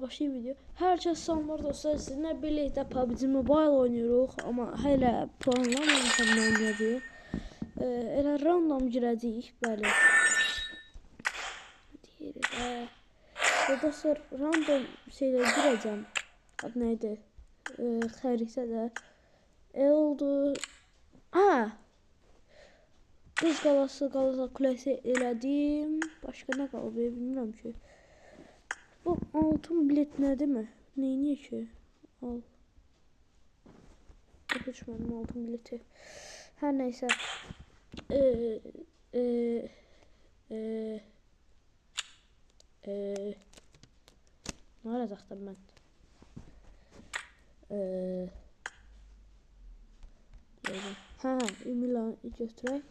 başlayayım video. Hər kəs salamlar dostlar, sizinlə birlikdə PUBG Mobile oynuyoruz, amma hələ planlamamışam nə oynayacağıq. Elə random girəcəyik, bəli. Dostlar, random şeylə girəcəm. Adı neydi? Xəritədə. Oldu. Qız qalası, Qalata Kulesi elədim. Başqa nə qalıb, bilmirəm ki. Bu altın bilet nədir mi? Neyini ki? Al. Uçmadım altın bileti. Hər neysə. Ne arayacaqdım mən? Ümidlə götürək.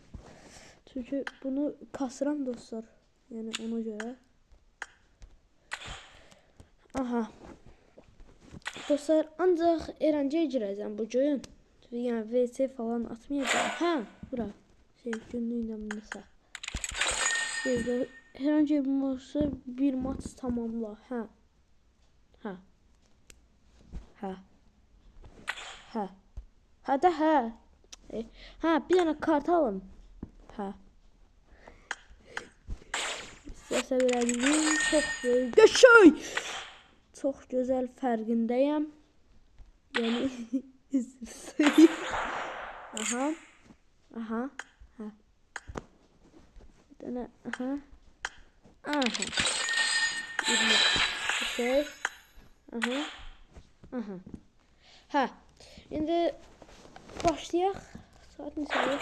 Çünki bunu kasıram dostlar. Yəni ona görə. Aha. Dostlar, ancaq eğlenceye girəcəm bugün. Yəni VC falan atmayacağım. Bura. Günlüyündən nəsə. Herhangi bir olsa bir maç tamamla. Bir dənə kart alın. İstəsə verəcəyim. Çox gözəl. Çok güzel fərqindəyəm. Yəni Bir dənə İndi başlayaq. Saat neçədir?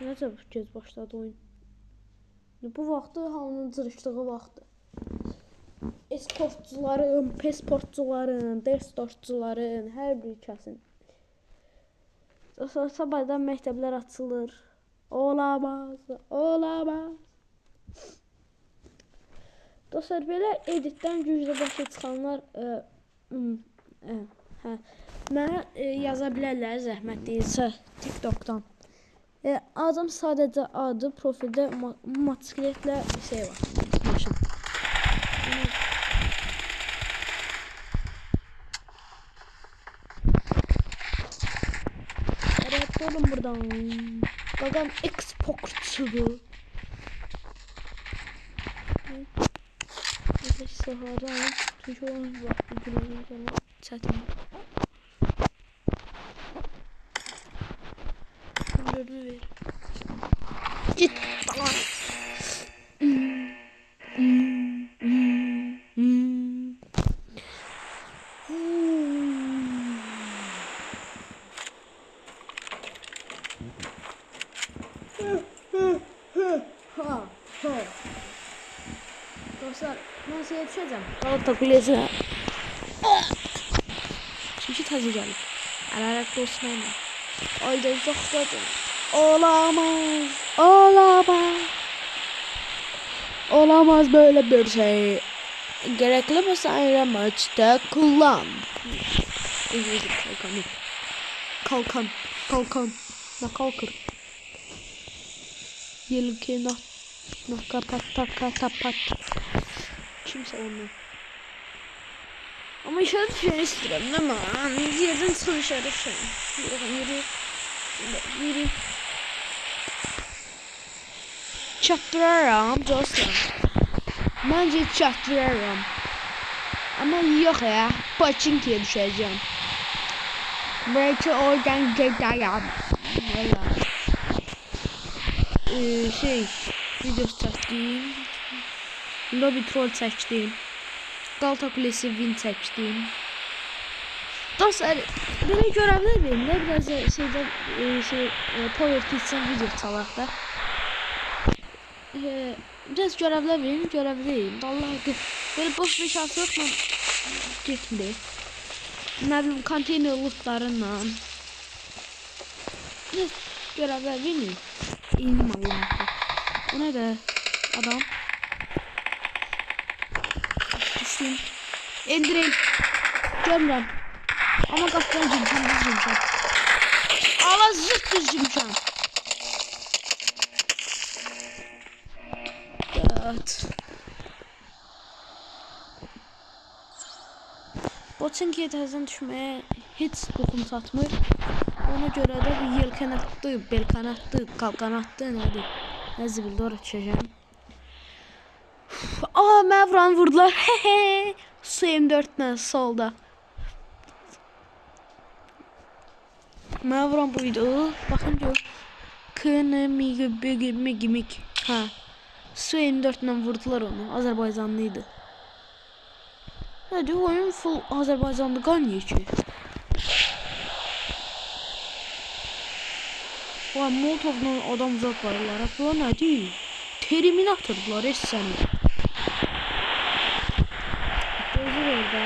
Necə göz başladı oyun? Bu vaxtı hamının cırışdığı vaxtdır. Esportçuların, pesportçuların, destortçuların hər bir kəsin. Sabahdan məktəblər açılır. Olamaz. Dostlar, belə editdən güclə başa çıxanlar mənə yaza bilərlər, zəhmət deyilsə TikTokdan. Adım sadəcə adı, profildə motosikletlə şey var. Maşın. Olun buradan. Qaqam exportçudur. Sahadan çünkü onun vaxtı günümüzdə çətin. Gördü ver. Git falan. Dostlar, ben şeye düşeceğim. Galata Kulesi'ne. Çünkü tazı geldi. Alarak dostlarına. Ayda uzakladım. Olamaz böyle bir şey. Gerekli mi sayra maçta kullan. Kalkan. Ne kalkır? Yelki kapat. Kimse olmuyor. Ama işaret düşeni istiyorum değil mi? Yerden son işaret düşeni. Yürü. Çattıraram dostlar. Bence çattıraram. Ama yok ya. Paçinki'ye düşeceğim. Belki oradan gideceğim. Video çəkdim. Lobby troll çəkdim. Galata Kulesi win çəkdim. Dostlar, belə görevlər verin. Biraz şeydən Power Kids'in video çalaq da. Biraz görevlər verin, görevliyim. Vallahi belə boş bir şanslıqla getmir. Nə bilim konteyner lootlarıyla. Biraz görevlər verin. İnim Allah'ım. O ne be? Adam. Düştüm. İndireyim. Gömrəm. Ama kapıdan cimşan. Ala zırt düz cimşan. Evet. Poçinkiyə təzədən düşməyə heç qoxum satmır. Ona görə də bir yelkən atdı, belkan atdı, qalqan atdı, nədir? Nə zibildə ora düşəcəm. Aa, mənə vuranı vurdular. Su M4-lə solda. Mənə vuran buydu. Baxın gör. Kınımıgımıgımıgımıg. Ha. Su M4-lə vurdular onu. Azərbaycanlıydı. Nədir? Oyun full Azərbaycanlı qan yeki. Vay, Molotovla adam uzaq qoyurlar. Bu nədir? Terminatordular səni. Gözü ver də.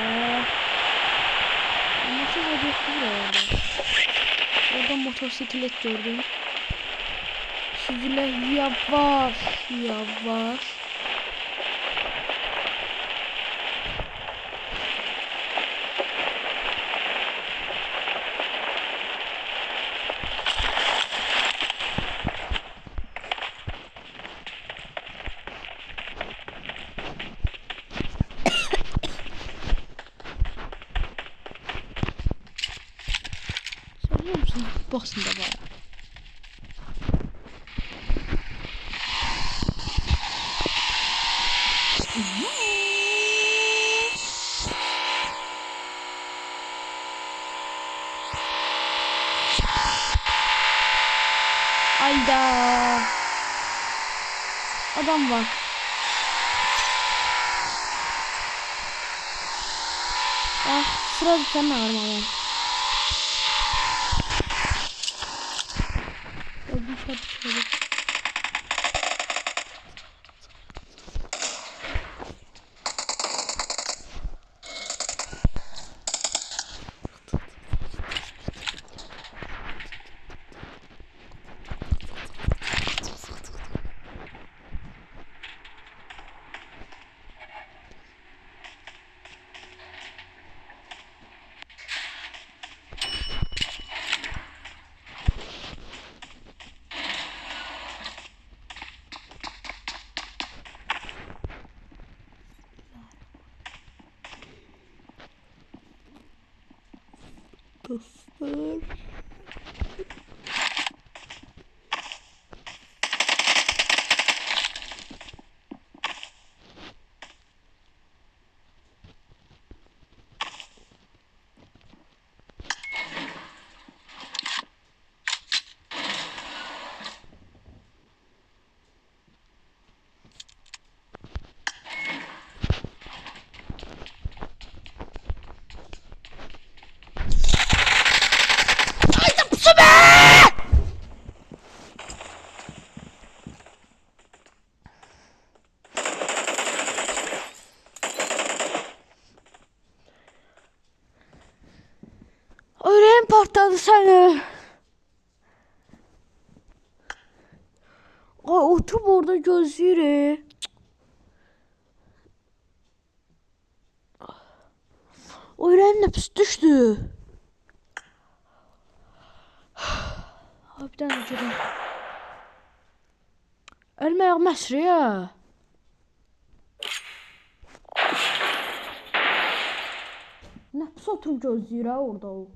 Amasız o getdi buralarda. Oradan motosiklet gördüm. Süzülər yavaş, yavaş. Görüyor musun? Baksın da bana. Ayda. Adam var. Ah, sıra sen ne var mı? Hadi. Dostlar. Öğren partladı seni. Ay, oturup orada gözlüyor. Öğren nefes düştü. Harbiden acıdım. Ölme yapmaz ya. Nefes oturup gözlüyor orada o.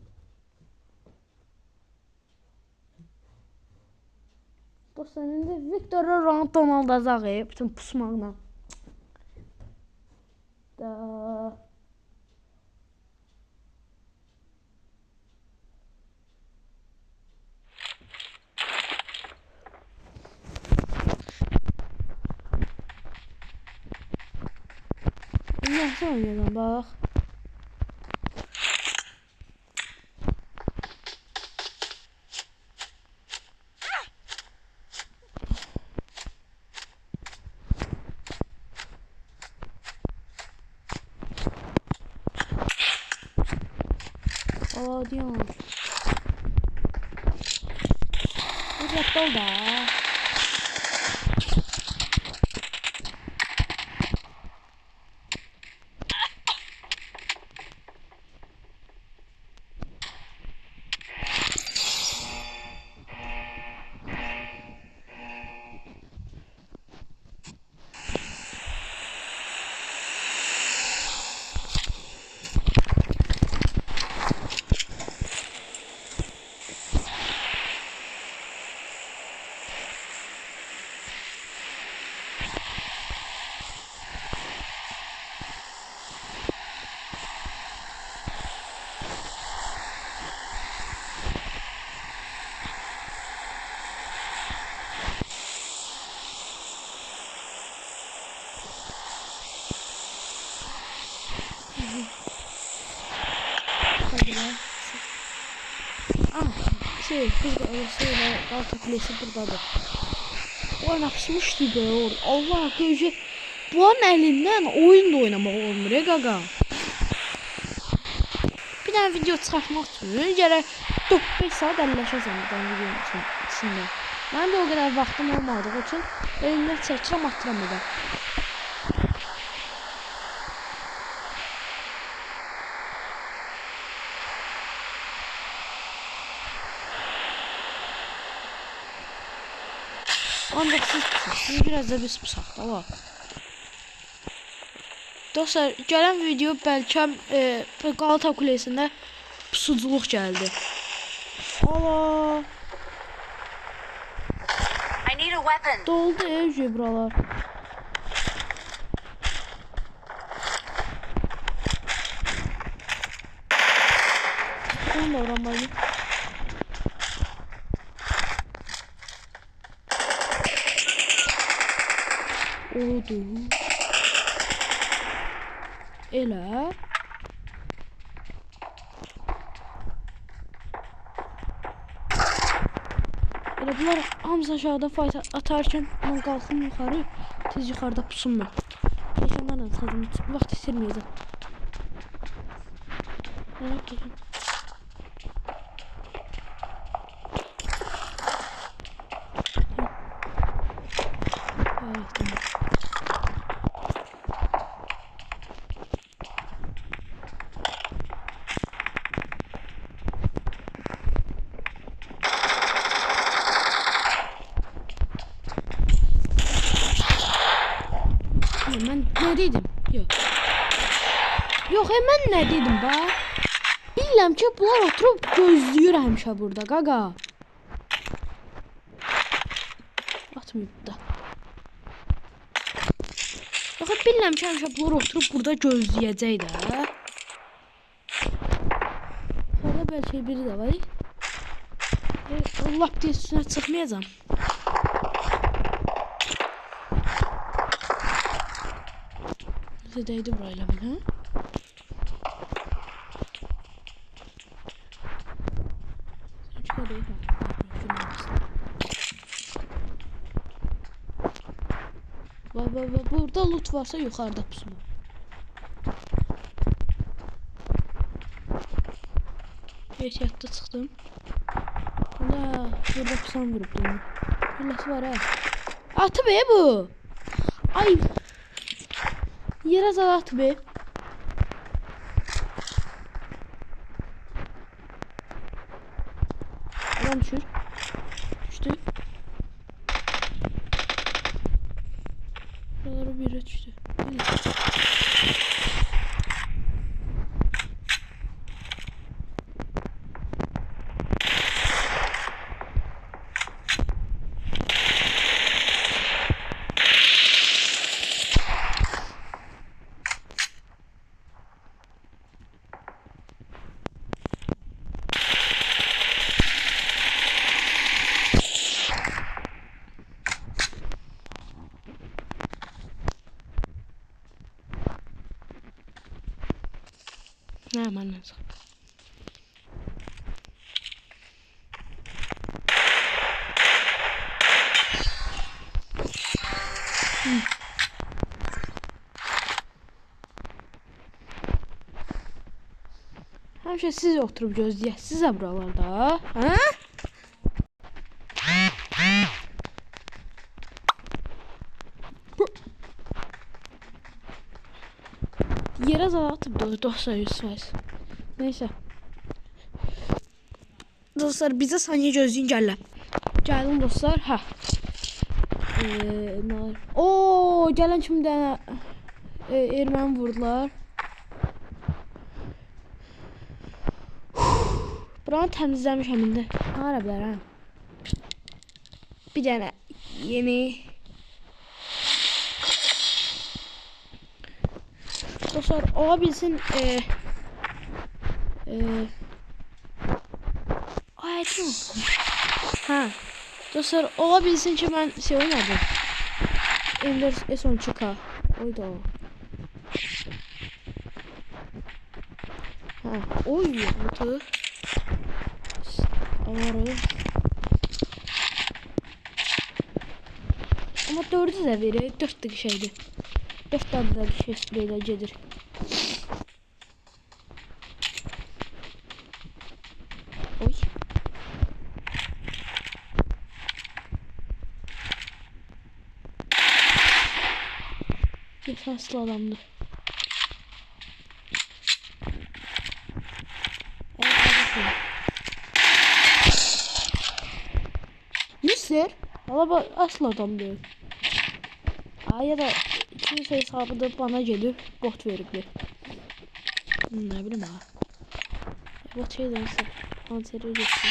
Dostlar, indi Viktor Round Donaldacaq bütün pusmaqla. Da. Nasıl oynayalım bak. Aa diyor. Bu yaptı da. Buz qalası ilə Galata Kulesi buradadır. O napsmışdı be or. Allah gözü. Bunun elindən oyun da oynamaq olmur qaqa. Bir dənə video çıxartmaq üçün gərək 4-5 saat əlləşəsən bir dənə videonun içində. Mənim də o qədər vaxtım olmadığı üçün elimdən çəkirəm, atıram edə. Ancaq siz pusaq. Biraz da biz pusaq da var. Dostlar, gələn video bəlkə Galata Kulesində pusuculuq gəldi. Allah. Doldu evcə buralar. Onu da oramayı. Oldu. Elə. Elə bunlar hamısı aşağıda fight atarkən mən qalxım yuxarı, tez yuxarıda pusum mən. Yaşanlarla çıxadım, vaxt itirməyəcəm. Merak edim. Evet, tamam. Ben ne dedim? Yok. Yok hemen ne dedim bak. Bilmem ki bunlar oturup gözlüyor həmişə burada qaqa. Atmayıb da. Yox bilmem ki həmişə bunlar oturup burada gözləyəcək də. Orada belki biri də var. Allah diye üstüne çıxmayacam. Değdi burayla bana. Burada loot varsa yukarıda pusma. Ehtiyatda çıxdım. Hala burada pusan vurubdu. Hillası var ha. Atı be bu. Ay. Yerə zad at be. Adam düşür. Düştü. Buraları bir yere düştü. Ne aman lazım. Həmişə siz oturub gözləyəsiniz buralarda, hə? Yerə zala atıp dostlar 100%. Neyse. Dostlar bize saniye gözləyin gəlirlər. Gəldim dostlar. Ha. Oo, gələn kimi də erməni vurdular. Buranı təmizləmişəm indi. Hara bilər ha? Bir dənə yeni dostlar olabilsin ayetli olsun. Ha. Dostlar olabilsin ki ben şey oynadım. Ender S10K. Oydu o. Ha. Oy. Oldu. Avarız. Ama 4'ü də verir. 4 də şeydir. 4 tane də şey spreylə gedir. Oy. Esaslı adamdır. Mister? Valla asıl adam değil. Ya da kimse hesabı da bana gelir. Bot veribdir. Ne bileyim ha. Bot şey dönse. Anteri geçsin.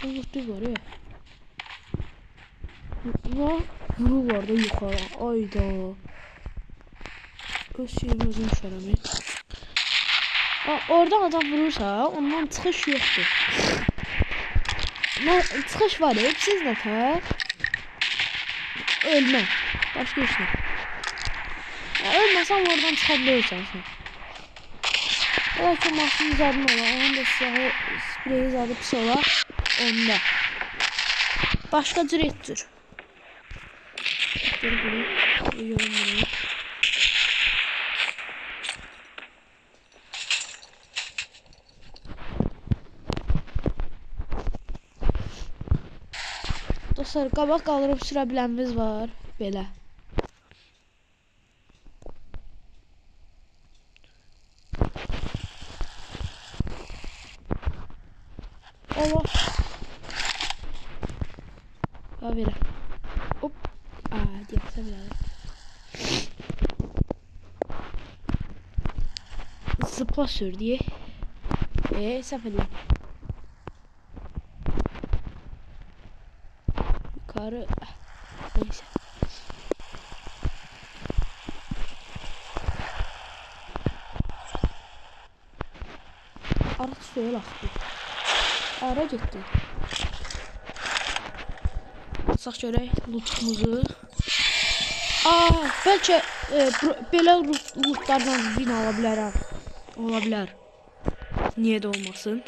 Vurdu var ya. Vuru var da yukarı. Ayda. Öz şeyim özüm şərəmi. Oradan adam vurursa ondan çıxış yoxdur. Çıxış var ya. Siz nə tər? Ölmə. Başqa iş yox. Ölməsən oradan çıxabilirsən sən. Belki maşının zadın ola. Onun da silahı spreyi zadı pis ola. Onda. Başqa cür etdir. Dur bunu. Yiyorum bunu. Dostlar, qabaq qaldırıb sürə bilənimiz var. Belə. Allah. Ha belə. Hop. Deyəsə biləlim. Zıpla sür deyə. Səhv edirəm. Yukarı. Neyse. Araç suya laxdı. Ara getdi. Sağ görək lootumuzu. Bəlkə belə lootlardan win ala bilərəm. Ola bilər. Niyə də olmasın?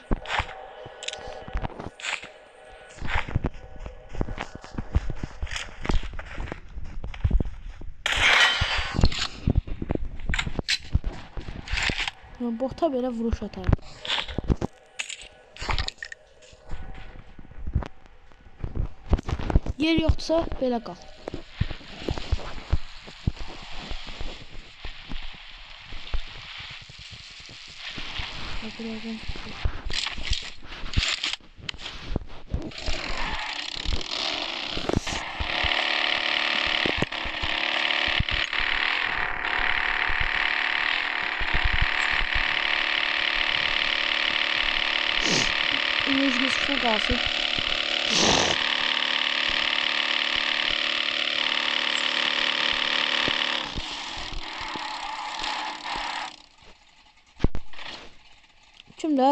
Bota belə vuruş atarım. Yer yoxdursa belə qal. İngilizimiz full qalsın. Kimdə?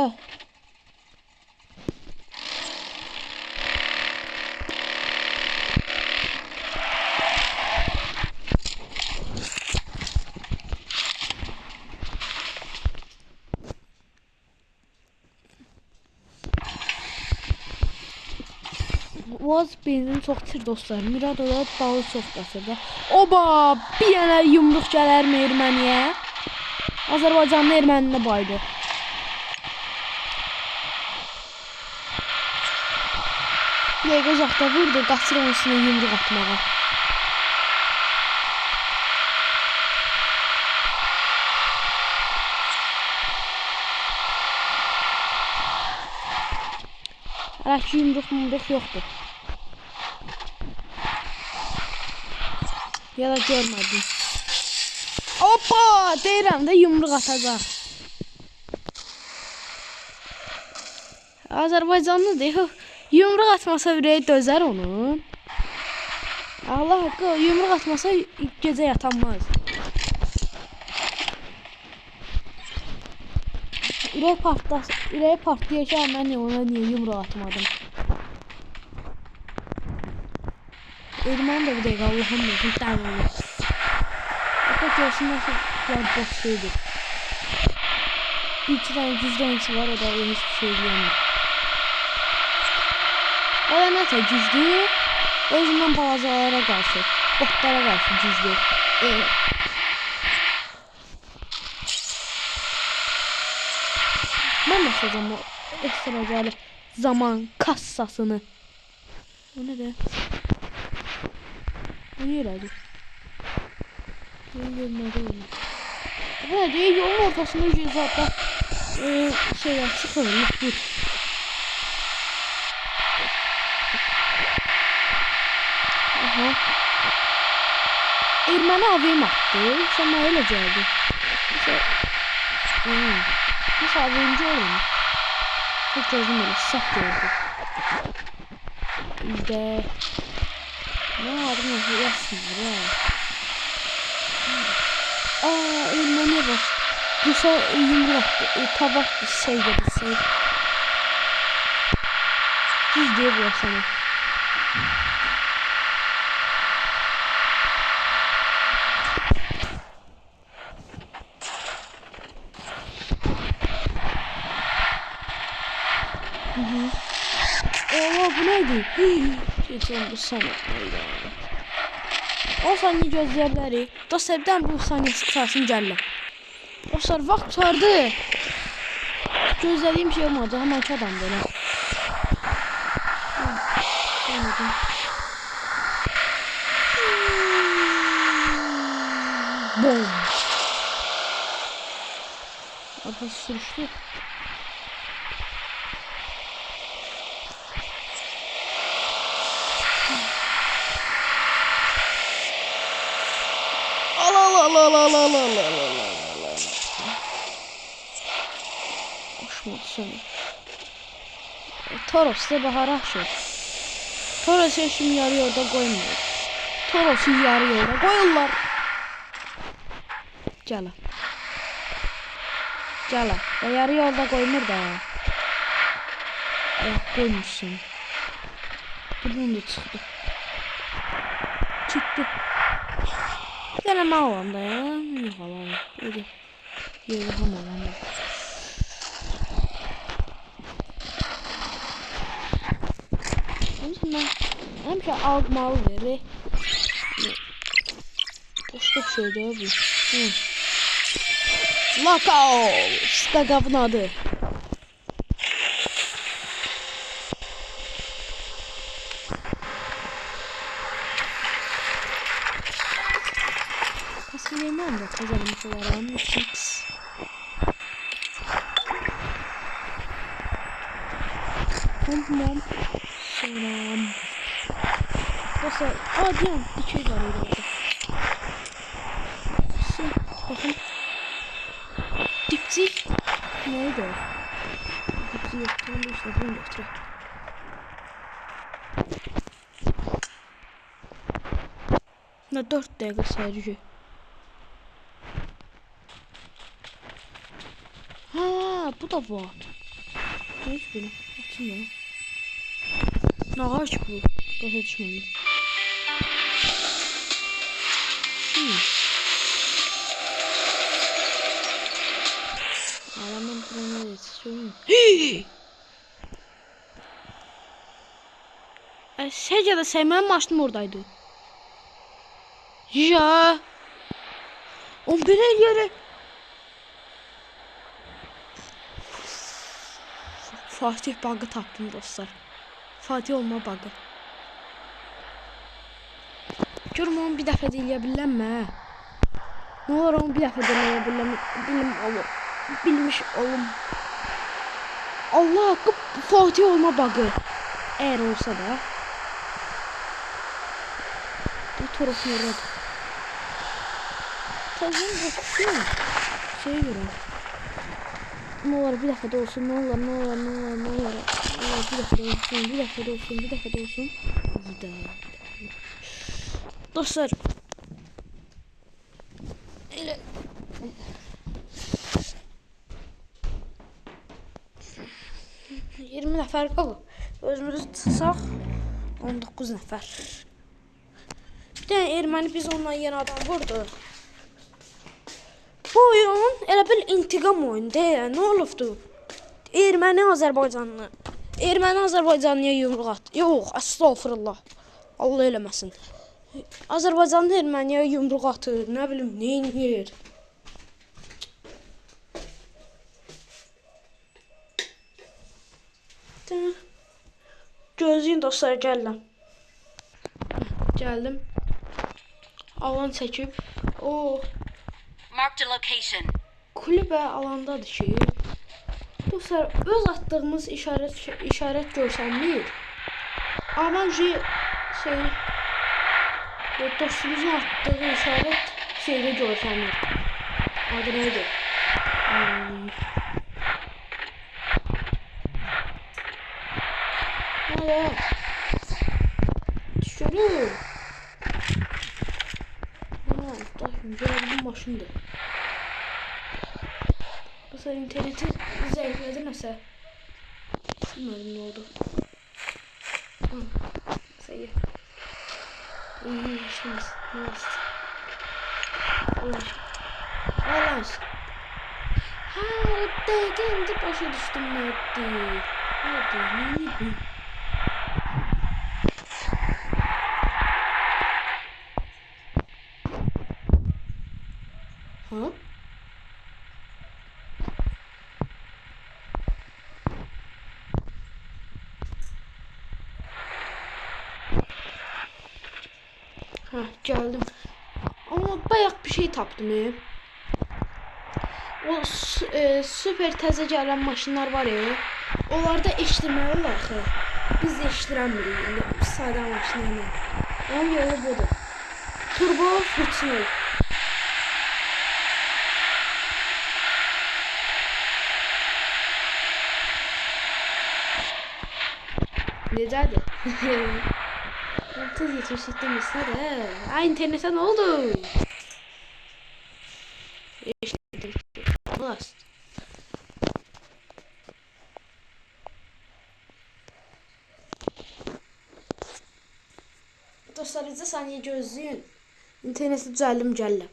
Boğaz benzin çox tir dostlar. Mirado'da balı çox qasırda. Oba! Bir yana yumruq gələr mi Erməniyə? Azərbaycanlı Erməninə baydı. Bir dəqiqə uzaqda vurdu, qaçır onun üstünə yumruq atmağa. Hələ ki yumruq yoxdur. Ya da görmədim. Hoppa! Deyirəm də yumruq atacaq. Azərbaycanlı deyil. Yumruq atmasa ürəyi dözər onun. Allah haqqı, yumruq atmasa gecə yatanmaz. Ürəyi partlayır ki, mən ona niyə yumruq atmadım. Erməni də bir dəqiqə Allah'ım olsun, dən olur. görsün nasıl yani boş şeydir. Bir iki tane gizli var, o da hiçbir şey diyemem. O da neyse gizli. Özünden balacalara karşı, botlara karşı gizli. Ben başlayacağım o ekstracali zaman kassasını. O ne de? O niye öyle? Bu ne diye yolun ortasında zaten şeyler sıkılmış dur. Aha. Ermeni AVM attı. Sana öyle geldi. Biz AVM'ci olalım. Çok gözüm öyle saf gördü. İşte ne adım yazsınlar ya. Ermeni bak. Rusa yumruk tabak şey dedi şey. Düz diye bu sana. Bu neydi? Geçen bu sene. O saniye gözlerleri. Dostlardan bu saniye sıksarsın gelle. Dostlar vaxt sardı. Gözlediğim şey olmadı. Hemen ki adam böyle. Bom. Arkası sürüştü. Hoşmadı sana. Toros da bahara aşır. Toros'u şimdi yarı yolda koymuyor. Toros'u yarı yolda koyurlar. Gel. Gel. Yarı yolda koymur da. Koymuşsun. Bunun da çıktı. Çıktı. Gene mal olanda ya. Yok alalım. Öyle. Yok olanda. Ben hemşe almalı verir. Başka bir şey değil bu. Lakao. Skagav'ın adı. Kasılayım da kazanmış olalım. X. Tamam. Selam. Dostlar, diyorum dikey var orada. Bakın. Dipçik. Neydi o? Dipçik yoktu. Bunu işte bunu götürek. Ne 4 dakika sadece. Ha, bu da var. Ne iş böyle? Açayım ya. Ne ağaç bu? Başa düşmedi. Adamın kremine yetişiyorum. Secde sevmem maçım oradaydı. Ya. On bir yere. Fatih bug'ı taptım dostlar. Fatih olma bug'ı. Görüm onu bir dəfə də eləyə bilənmə. Nə olar onu bir dəfə də eləyə bilim olur. Bilmiş olum. Allah haqqı Fatih olma bug'ı. Eğer olsa da. Bu Toros yaradı. Tazım bakışım. Şey görüm. Ne olur bir dəfə də olsun. Ne olur. Bir dəfə də olsun. Dostlar. Elə 20 nəfər qalıb. Özümüzü tutsaq 19 nəfər. Bir tane erməni biz ondan yeni adam vurdu. Bu oyun elə bil intiqam oyunu nə olubdu? Erməni Azərbaycanlıya yumruq at. Yox, estağfurullah. Allah eləməsin. Azərbaycanlı erməniyə yumruq atır, nə bilim, nə edir? Gözləyin dostlar, gəldim. Gəldim. Alan çəkib. Marked a location. Kulübə alandadır ki. Dostlar, öz attığımız işarət görsənmir. Amma dostumuzun atdığı işarət şeydə görsənmir. Adı neydi? Nerede? Düşürüm. Da güzel maşındır. Mesela interneti zayıfladı mesela. Bilmiyorum ne oldu. Sayı. İyi şimdi. Allah. Ha, kendi başa düştüm nerede? Hadi. Ha? Geldim. Ama bayağı bir şey tapdım. O süper təzə gələn maşınlar var ya. Onlarda eşitməli olar axı. Biz də eşidirəmirik indi sadə maşınlarla. Onun yolu budur. Turbo fırtına. Necədir? Tez yetişdim istədi. Ay internetə nə oldu? Lost. Dostlar, bizə saniyə gözləyin. İnterneti düzəldim, gəldim.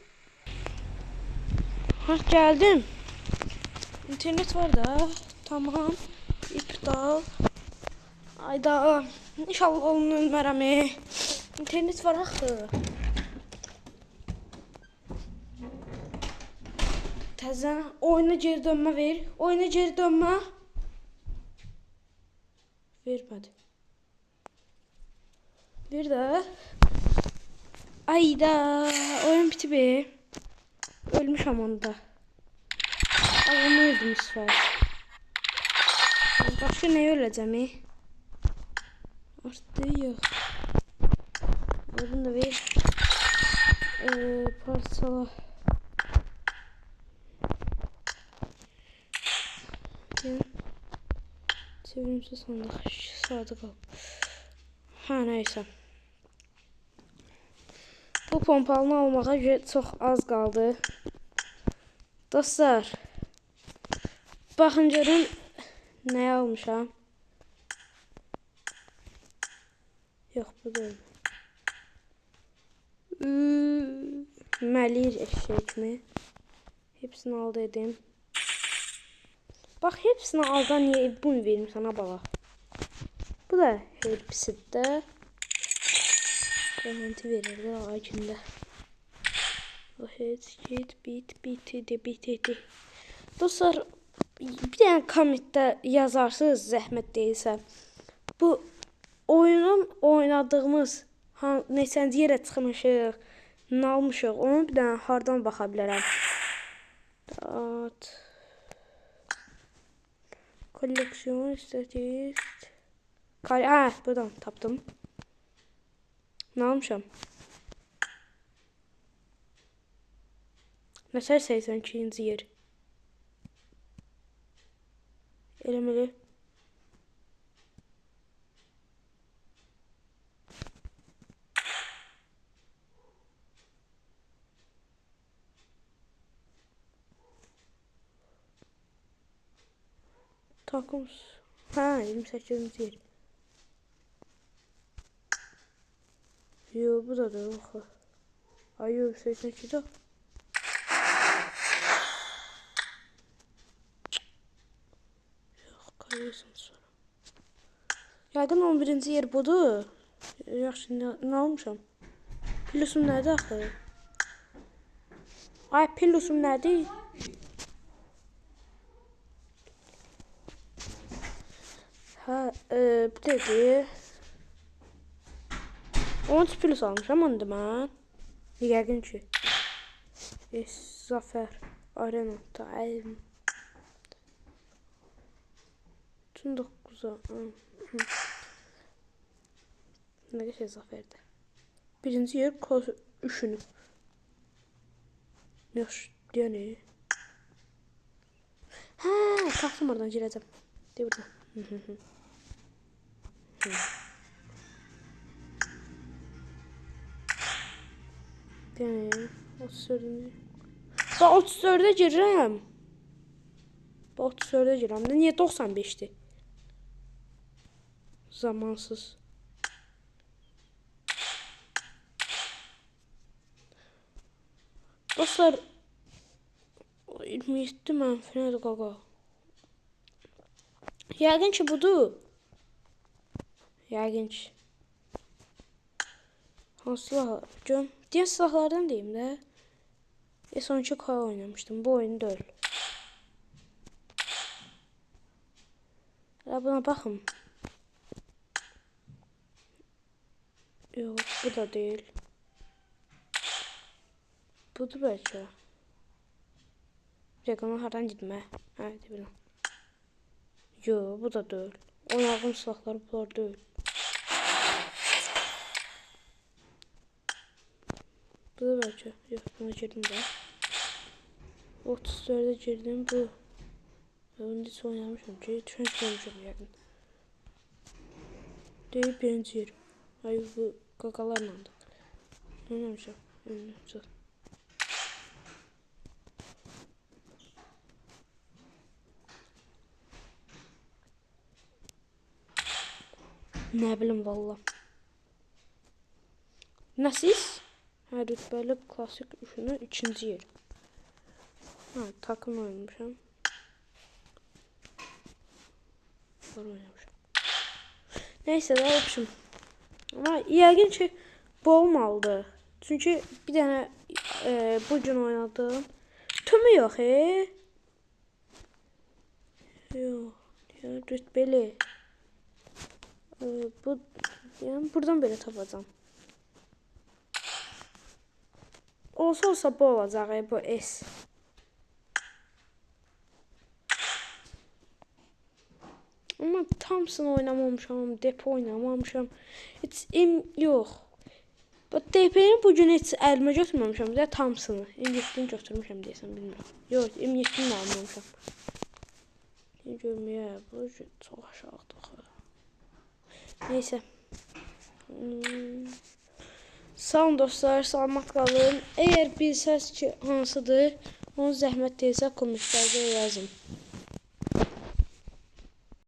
Gəldim. İnternet var da. Tamam. İptal. Ayda. İnşallah onu ölmərəm. İnternet var axı. Təzən oyuna geri dönmə ver. Oyuna geri dönmə. Vermədi. Bir də. Ayda. Oyun bitib. Ölmüşəm onda. Ağlamı öldüm isfar. Başqa nəyə öləcəm? Artıq yox. Bunu da ver. Parçala. Çevirimsi sandıq. Sadə qal. Ha, nəysə. Bu pompalını almağa çox az qaldı. Dostlar. Baxın görün nəyə almışam. Yox, bu da Məlir eşək kimi. Hepsini al dedim. Bax, hepsini aldan niyə bunu verim sana bala. Bu da hepsidə. Garanti verirdi ağacında. O heç git bitdi. Dostlar, bir dənə kommentdə yazarsınız zəhmət deyilsə. Bu oyunun oynadığımız neçənci yerə çıxmışıq, nə almışıq, onu bir dənə hardan baxa bilərəm. Koleksiyon istatistik. Buradan tapdım. Nə almışam? Nəsər 82-ci yer. Eləməli. Takımız. 28-ci yer. Yo, bu da da yox. Ay, 82-də. Yəqin 11-ci yer budur. Yaxşı, nə almışam? Plusum nədir axı? Ay, plusum nədir? Hə, bu dedi. 13 plus almışam onu da mən. Yəqin ki. Zafer Arena Time. 9'a. Ne geçer Zafer'de? Birinci yer klas 3'ünü. Yaş yani. Ha, kalktım oradan gireceğim. De buradan. Yani 34. Ben 34'e gireceğim. 34'e gireceğim. Niye 95'ti? Zamansız. Dostlar 27 mənfi nədir qaqa? Yəqin ki budur. Yəqin ki. Hansı silahlar? Görüm. Diğer silahlardan deyim də. S12K oynamışdım. Bu oyun deyil. Buna baxın. Yox, bu da deyil. Budur bəlkə. Bir dəqiqə, hardan gitmə? Hə, deyiləm. Yox, bu da deyil. Oynadığım silahlar bunlar deyil. Bu da bəlkə. Yox, buna girdim də. 34'e girdim bu. Onu hiç oynamışım ki. Trench görmüşüm yəqin. Deyib birinci yer. Ay, bu qaqalarlandı. Oynamışım. Oynamışım. Nə bilim valla. Nəsiz? Hə, rütbəli klasik 3'ünü 2-ci yer. Ha, takım oynamışam. Oynamışam. Neyse də olsun. Ama yəqin ki bu olmalıdır. Çünki bir dənə bugün oynadım. Tümü yox, Yox. Yəni rütbəli. Bu yəni buradan belə tapacağam. Olsa bu olacaq, bu S. Ama Thompson oynamamışam, depo oynamamışam. Heç yox. Bu DP'ni bugün heç əlimə götürməmişəm. Bir də Thompson'ı. M7'ni götürmüşəm deyəsən, bilmirəm. Yox, M7'ni də almamışam. Görməyə, bu çox aşağıdır. Neyse. Sağ olun dostlar, salamat qalın. Eğer bilsəz ki hansıdır, onu zəhmət deyilsə kommentlərdə yazın.